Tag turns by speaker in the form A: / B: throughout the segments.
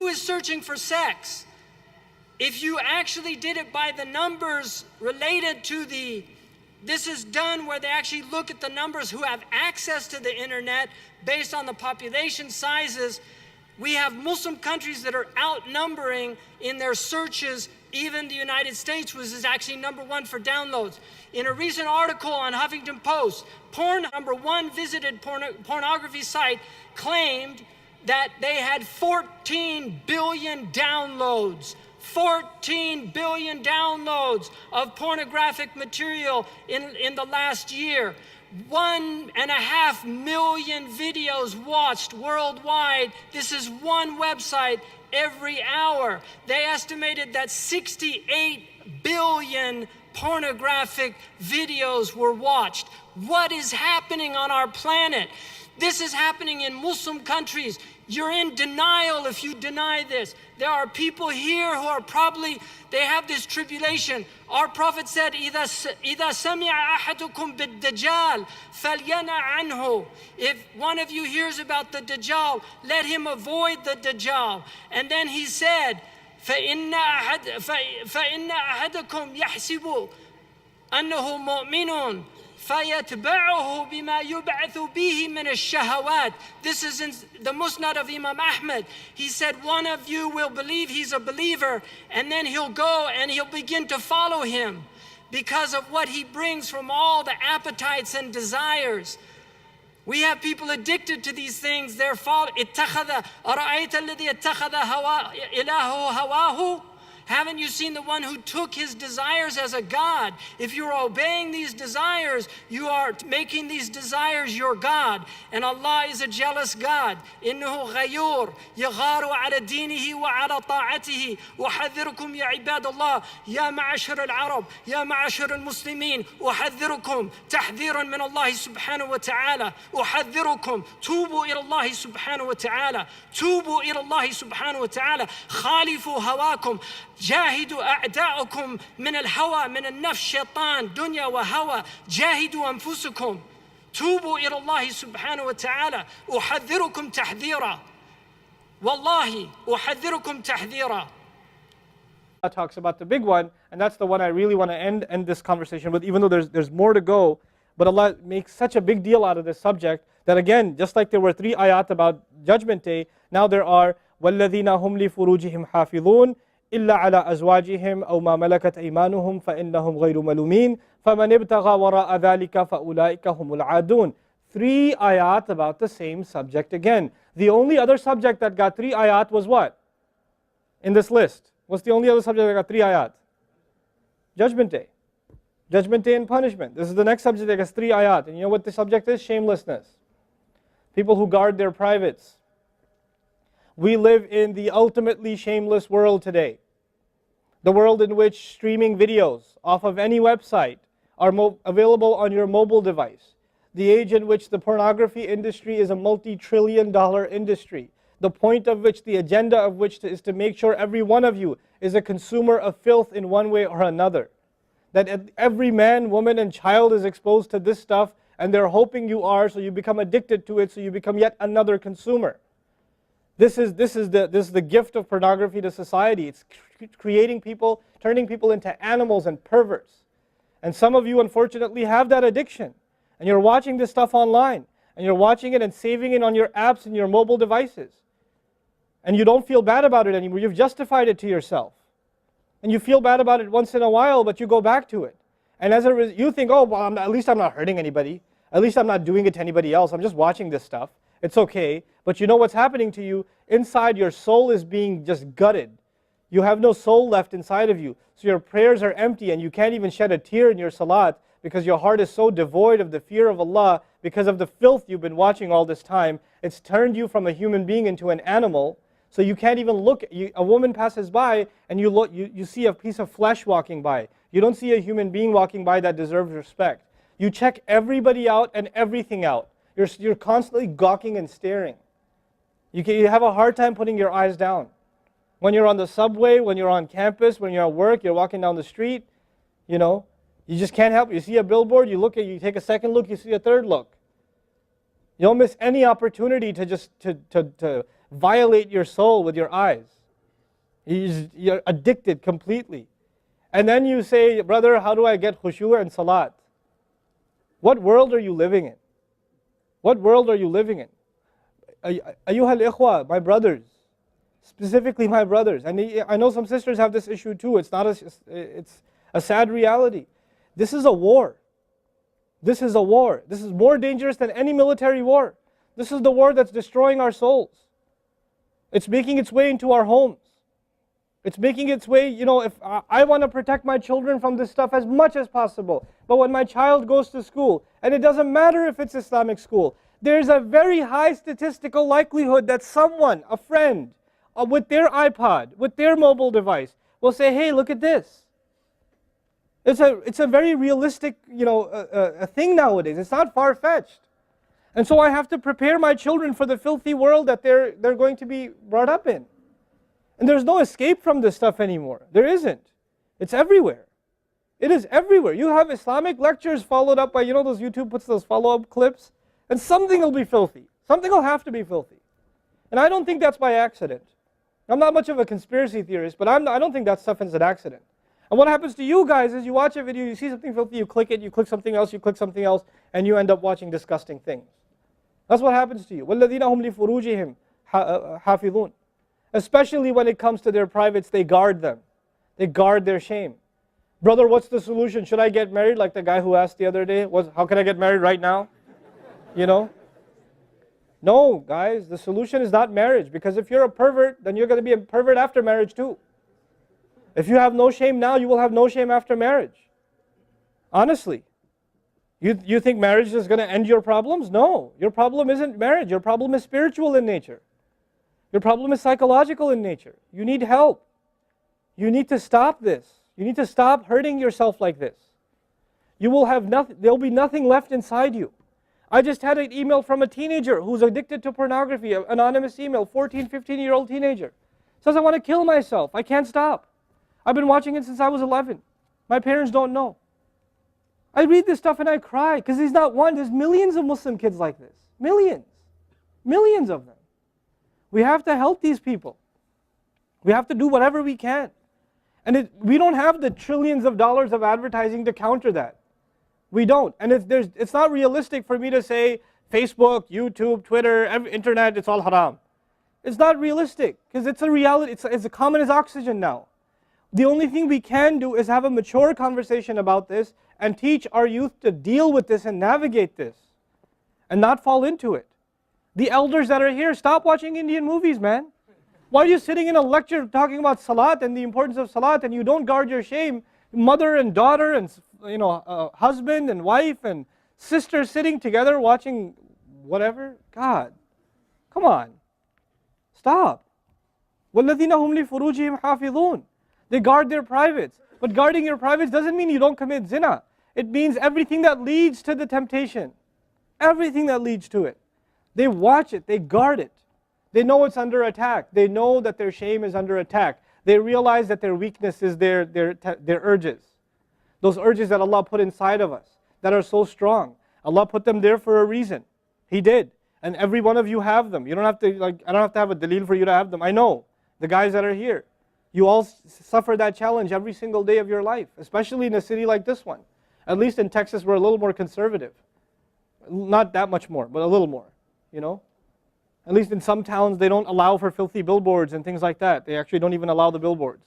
A: is searching for sex? If you actually did it by the numbers related to this is done where they actually look at the numbers who have access to the internet based on the population sizes. We have Muslim countries that are outnumbering in their searches, even the United States, which is actually #1 for downloads. In a recent article on Huffington Post, porn #1 visited pornography site claimed that they had 14 billion downloads. 14 billion downloads of pornographic material in the last year. 1.5 million videos watched worldwide. This is one website every hour. They estimated that 68 billion pornographic videos were watched. What is happening on our planet? This is happening in Muslim countries. You're in denial if you deny this. There are people here who are probably, they have this tribulation. Our Prophet said, إِذَا سَمِعَ أَحَدُكُمْ بِالدَّجَّالِ فَلْيَنَعْ عَنْهُ. If one of you hears about the Dajjal, let him avoid the Dajjal. And then he said, فَإِنَّ أَحَدَكُمْ يَحْسِبُ أَنَّهُ مُؤْمِنٌ فَيَتْبَعُهُ بِمَا يُبْعَثُ بِهِ مِنَ الشَّهَوَاتِ. This is in the Musnad of Imam Ahmed. He said, one of you will believe he's a believer, and then he'll go and he'll begin to follow him because of what he brings from all the appetites and desires. We have people addicted to these things. They're following. أَرَأَيْتَ الَّذِي اتَّخَذَ إِلَهُ هَوَاهُ. Haven't you seen the one who took his desires as a God? If you're obeying these desires, you are making these desires your God. And Allah is a jealous God. إِنَّهُ غَيُّورٌ يَغَارُ عَلَى دِينِهِ وَعَلَى طَاعَتِهِ وَحَذِّرُكُمْ يَا عِبَادَ اللَّهِ يَا مَعَشَرَ الْعَرَبِ يَا مَعَشَرَ الْمُسْلِمِينَ أُحَذِّرُكُمْ تَحْذِيرًا مِنَ اللَّهِ سُبْحَانَهُ وَتَعَالَى أُحَذِّرُكُمْ توبوا إلى الله سبحانه وتعالى توبوا إلى الله سبحانه وتعالى خالفوا هواكم جاهدوا أعداءكم من الهوى من النفس شيطان دنيا وهوى جاهدوا أنفسكم توبوا إلى الله سبحانه وتعالى أحذركم تحذيرا والله أحذركم تحذيرا.
B: Talks about the big one, and that's the one I really want to end this conversation with, even though there's more to go. But Allah makes such a big deal out of this subject that, again, just like there were 3 ayat about Judgment Day, now there are وَالَّذِينَ هُمْ لِفُرُوجِهِمْ حَافِظُونَ إِلَّا عَلَىٰ أَزْوَاجِهِمْ أَوْ مَا مَلَكَتْ أَيْمَانُهُمْ فَإِنَّهُمْ غَيْرُ مَلُومِينَ فَمَنِ ابْتَغَى وَرَاءَ ذَلِكَ فَأُولَٰئِكَ هُمُ الْعَادُونَ. 3 ayat about the same subject again. The only other subject that got 3 ayat was what? In this list. What's the only other subject that got 3 ayat? Judgment Day. Judgment Day and punishment. This is the next subject that gets 3 ayat. And you know what the subject is? Shamelessness. People who guard their privates. We live in the ultimately shameless world today. The world in which streaming videos off of any website are available on your mobile device. The age in which the pornography industry is a multi-trillion-dollar industry. The point of which, the agenda of which is to make sure every one of you is a consumer of filth in one way or another. That every man, woman, and child is exposed to this stuff, and they're hoping you are, so you become addicted to it, so you become yet another consumer. This is the gift of pornography to society. It's creating people, turning people into animals and perverts. And some of you, unfortunately, have that addiction. And you're watching this stuff online. And you're watching it and saving it on your apps and your mobile devices. And you don't feel bad about it anymore. You've justified it to yourself. And you feel bad about it once in a while, but you go back to it. And as a result, you think, oh, well, at least I'm not hurting anybody. At least I'm not doing it to anybody else. I'm just watching this stuff. It's okay. But you know what's happening to you? Inside, your soul is being just gutted. You have no soul left inside of you. So your prayers are empty, and you can't even shed a tear in your salat because your heart is so devoid of the fear of Allah because of the filth you've been watching all this time. It's turned you from a human being into an animal. So you can't even look. A woman passes by, and you see a piece of flesh walking by. You don't see a human being walking by that deserves respect. You check everybody out and everything out. You're constantly gawking and staring. You have a hard time putting your eyes down. When you're on the subway, when you're on campus, when you're at work, you're walking down the street, you just can't help it. You see a billboard, you take a second look, you see a third look. You don't miss any opportunity to just to violate your soul with your eyes. You're addicted completely. And then you say, brother, how do I get khushu' and salat? What world are you living in? What world are you living in? Ayyuhal ikhwa, my brothers, specifically my brothers. And I know some sisters have this issue too. It's a sad reality. This is a war. This is a war. This is more dangerous than any military war. This is the war that's destroying our souls. It's making its way into our homes. It's making its way, if I want to protect my children from this stuff as much as possible. But when my child goes to school, and it doesn't matter if it's Islamic school, there's a very high statistical likelihood that someone, a friend, with their iPod, with their mobile device, will say, hey, look at this. It's a very realistic, a thing nowadays. It's not far-fetched. And so I have to prepare my children for the filthy world that they're going to be brought up in. And there's no escape from this stuff anymore. There isn't. It's everywhere. It is everywhere. You have Islamic lectures followed up by, those YouTube puts those follow-up clips, and something will be filthy. Something will have to be filthy. And I don't think that's by accident. I'm not much of a conspiracy theorist, but I don't think that stuff is an accident. And what happens to you guys is you watch a video, you see something filthy, you click it, you click something else, and you end up watching disgusting things. That's what happens to you. وَالَّذِينَ هُمْ لِفُرُوجِهِمْ حَافِظُونَ. Especially when it comes to their privates, they guard them. They guard their shame. Brother, what's the solution? Should I get married? Like the guy who asked the other day, how can I get married right now? No, guys, the solution is not marriage. Because if you're a pervert, then you're going to be a pervert after marriage too. If you have no shame now, you will have no shame after marriage. Honestly. You think marriage is going to end your problems? No. Your problem isn't marriage. Your problem is spiritual in nature. Your problem is psychological in nature. You need help. You need to stop this. You need to stop hurting yourself like this. You will have nothing, there'll be nothing left inside you. I just had an email from a teenager who's addicted to pornography, an anonymous email, 14, 15-year-old teenager. Says, I want to kill myself. I can't stop. I've been watching it since I was 11. My parents don't know. I read this stuff and I cry because he's not one. There's millions of Muslim kids like this. Millions. Millions of them. We have to help these people. We have to do whatever we can. And we don't have the trillions of dollars of advertising to counter that. We don't. And it's not realistic for me to say Facebook, YouTube, Twitter, internet, it's all haram. It's not realistic because it's a reality. It's as common as oxygen now. The only thing we can do is have a mature conversation about this and teach our youth to deal with this and navigate this and not fall into it. The elders that are here, stop watching Indian movies, man. Why are you sitting in a lecture talking about salat and the importance of salat and you don't guard your shame? Mother and daughter and husband and wife and sister sitting together watching whatever? God, come on. Stop. وَالَّذِينَ هُمْ لِفُرُوجِهِمْ حَافِظُونَ. They guard their privates. But guarding your privates doesn't mean you don't commit zina. It means everything that leads to the temptation. Everything that leads to it. They watch it. They guard it. They know it's under attack. They know that their shame is under attack. They realize that their weakness is their urges. Those urges that Allah put inside of us that are so strong. Allah put them there for a reason. He did. And every one of you have them. You don't have to, I don't have to have a dalil for you to have them. I know. The guys that are here. You all suffer that challenge every single day of your life. Especially in a city like this one. At least in Texas we're a little more conservative. Not that much more, but a little more. At least in some towns they don't allow for filthy billboards and things like that. They actually don't even allow the billboards.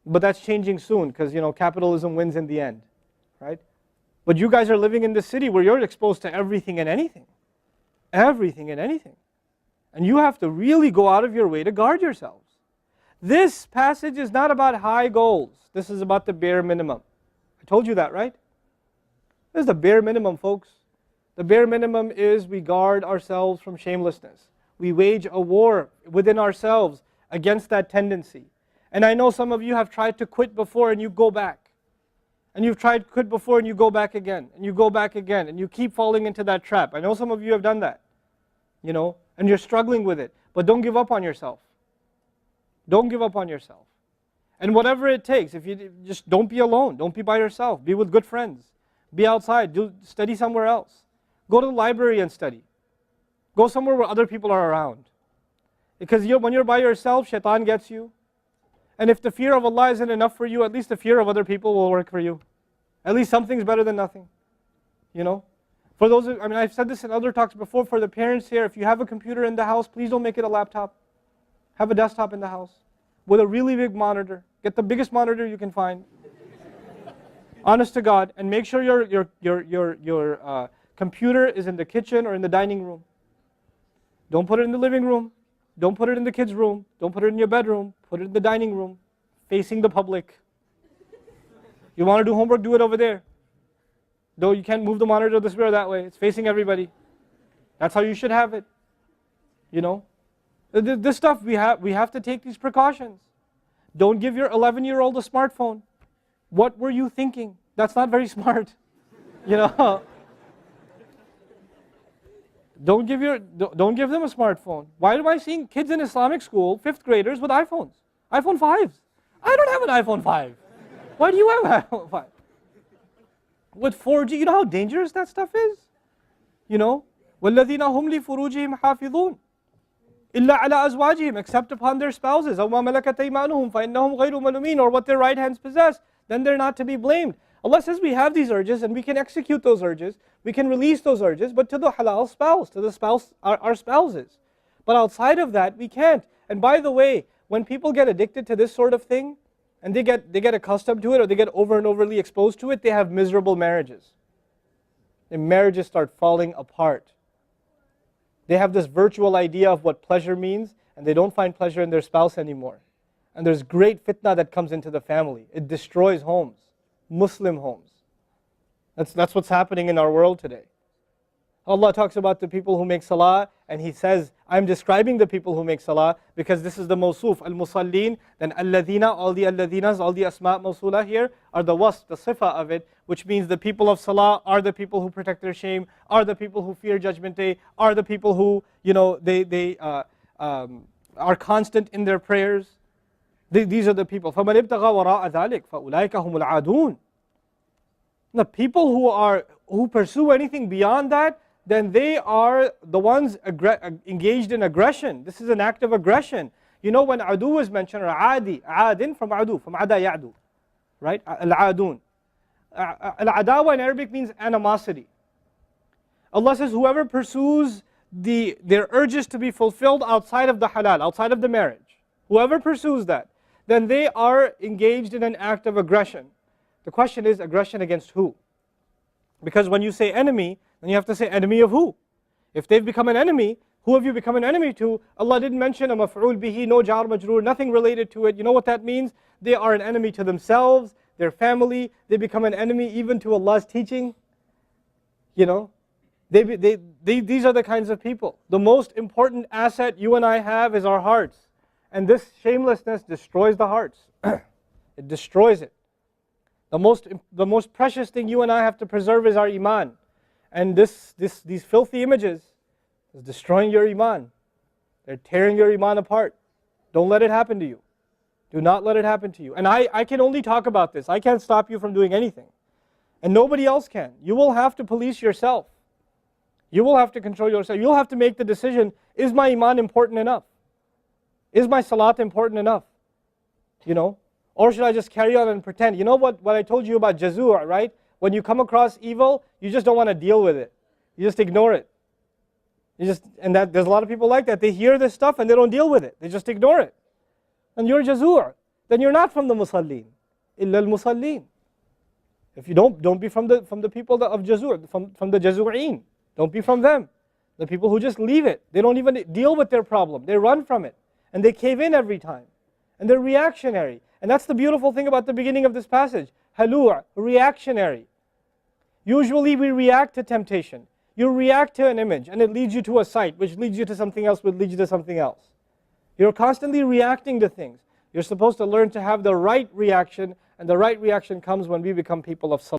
B: But that's changing soon because capitalism wins in the end. Right? But you guys are living in this city where you're exposed to everything and anything. Everything and anything. And you have to really go out of your way to guard yourselves. This passage is not about high goals. This is about the bare minimum. I told you that, right? This is the bare minimum, folks. The bare minimum is we guard ourselves from shamelessness. We wage a war within ourselves against that tendency. And I know some of you have tried to quit before and you go back. And you've tried to quit before and you go back again. And you go back again. And you keep falling into that trap. I know some of you have done that. And you're struggling with it. But don't give up on yourself. Don't give up on yourself. And whatever it takes, if you just don't be alone. Don't be by yourself. Be with good friends. Be outside. Study somewhere else. Go to the library and study. Go somewhere where other people are around. Because when you're by yourself, shaitan gets you. And if the fear of Allah isn't enough for you, at least the fear of other people will work for you. At least something's better than nothing. You know? For those, I've said this in other talks before, for the parents here, if you have a computer in the house, please don't make it a laptop. Have a desktop in the house with a really big monitor. Get the biggest monitor you can find. Honest to God, and make sure your computer is in the kitchen or in the dining room. Don't put it in the living room. Don't put it in the kids' room. Don't put it in your bedroom. Put it in the dining room, facing the public. You want to do homework, do it over there. Though you can't move the monitor this way or that way. It's facing everybody. That's how you should have it. You know? This stuff, we have to take these precautions. Don't give your 11-year-old a smartphone. What were you thinking? That's not very smart. You know? Don't give them a smartphone. Why am I seeing kids in Islamic school, 5th graders, with iPhones? iPhone 5s. I don't have an iPhone 5. Why do you have an iPhone 5? With 4G, you know how dangerous that stuff is? You know? وَالَّذِينَ هُمْ لِفُرُوجِهِمْ حَافِظُونَ إِلَّا عَلَىٰ أَزْوَاجِهِمْ, except upon their spouses. أَوْ مَا مَلَكَتْ أَيْمَانُهُمْ فَإِنَّهُمْ غَيْرُ مَلُومِينَ, or what their right hands possess, then they're not to be blamed. Allah says we have these urges and we can execute those urges, we can release those urges, but to the halal spouse, to the spouse, our spouses. But outside of that, we can't. And by the way, when people get addicted to this sort of thing, and they get accustomed to it, or they get over and overly exposed to it, they have miserable marriages. And marriages start falling apart. They have this virtual idea of what pleasure means, and they don't find pleasure in their spouse anymore. And there's great fitna that comes into the family. It destroys homes, Muslim homes. That's what's happening in our world today. Allah talks about the people who make salah, and He says, I'm describing the people who make salah because this is the mawsuf, al-musallin, then alladhina, all the alladhinas, all the asma' mawsula here are the wasf, the sifa of it, which means the people of salah are the people who protect their shame, are the people who fear judgment day, are the people who, they are constant in their prayers. These are the people. فَمَنِ ابْتَغَى وَرَاءَ ذَلِكَ فَأُولَٰئِكَ هُمُ الْعَادُونَ. The people who pursue anything beyond that, then they are the ones engaged in aggression. This is an act of aggression. You know, when adu is mentioned, or adin from adu, from ada ya'du, right? Al-adun. Al-adawa in Arabic means animosity. Allah says whoever pursues their urges to be fulfilled outside of the halal, outside of the marriage, whoever pursues that, then they are engaged in an act of aggression. The question is, aggression against who? Because when you say enemy, then you have to say enemy of who? If they've become an enemy, who have you become an enemy to? Allah didn't mention a maf'ul bihi, no jar majroor, nothing related to it. You know what that means? They are an enemy to themselves, their family. They become an enemy even to Allah's teaching. You know, these are the kinds of people. The most important asset you and I have is our hearts. And this shamelessness destroys the hearts. It destroys it. The most precious thing you and I have to preserve is our iman. And these filthy images is destroying your iman. They're tearing your iman apart. Don't let it happen to you. Do not let it happen to you. And I can only talk about this. I can't stop you from doing anything. And nobody else can. You will have to police yourself. You will have to control yourself. You'll have to make the decision, is my iman important enough? Is my salat important enough? You know? Or should I just carry on and pretend? You know what I told you about jazu', right? When you come across evil, you just don't want to deal with it. You just ignore it. There's a lot of people like that. They hear this stuff and they don't deal with it. They just ignore it. And you're jazu'. Then you're not from the musallin. Illa al-musallin. If you don't be from the people of jazu', from the jazu'een. Don't be from them. The people who just leave it. They don't even deal with their problem. They run from it. And they cave in every time. And they're reactionary. And that's the beautiful thing about the beginning of this passage. Halu', reactionary. Usually we react to temptation. You react to an image and it leads you to a site, which leads you to something else, which leads you to something else. You're constantly reacting to things. You're supposed to learn to have the right reaction, and the right reaction comes when we become people of salah.